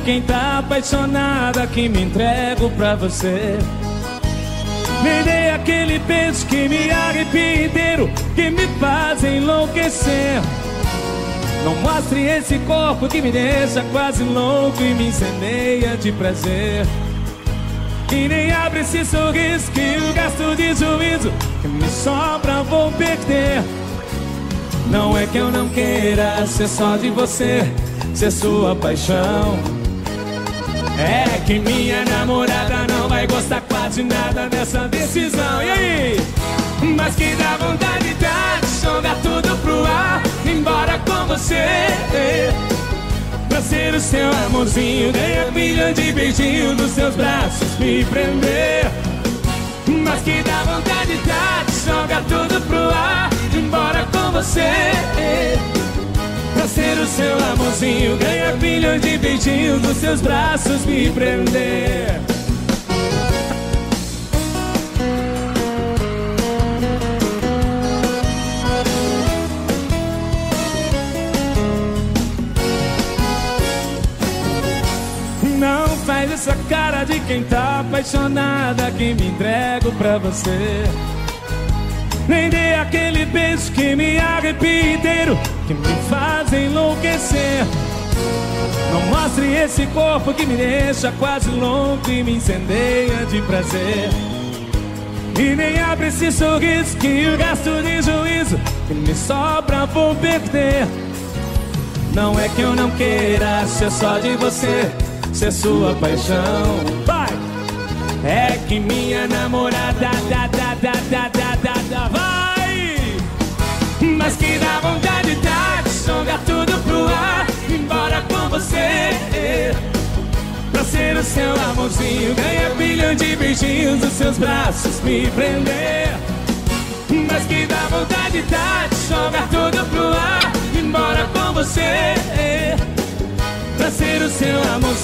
quem tá apaixonada, que me entrego pra você. Me dê aquele beijo que me arrepia inteiro, que me faz enlouquecer. Não mostre esse corpo que me deixa quase louco e me incendeia de prazer. E nem abre esse sorriso que o gasto de juízo que me sobra vou perder. Não é que eu não queira ser só de você, ser sua paixão. É que minha namorada não vai gostar quase nada dessa decisão. E aí? Mas que dá vontade de jogar tudo pro ar, embora com você. Pra ser o seu amorzinho, ganhar milhão de beijinhos nos seus braços, me prender. Mas que dá vontade de jogar tudo pro ar, embora com você. Pra ser o seu amorzinho, ganhar milhões de beijinhos nos seus braços, me prender. Não faz essa cara de quem tá apaixonada, que me entrego pra você. Nem dê aquele beijo que me arrepia inteiro, que me faz enlouquecer. Não mostre esse corpo que me deixa quase louco e me incendeia de prazer. E nem abre esse sorriso que o gasto de juízo que me sobra vou perder. Não é que eu não queira ser só de você, ser sua paixão. Vai! É que minha namorada vai! Mas que dá vontade de jogar tudo pro ar, embora com você. Pra ser o seu amorzinho, ganhar milhão de beijinhos nos seus braços, me prender. Mas que dá vontade de jogar tudo pro ar, embora com você. Pra ser o seu amorzinho.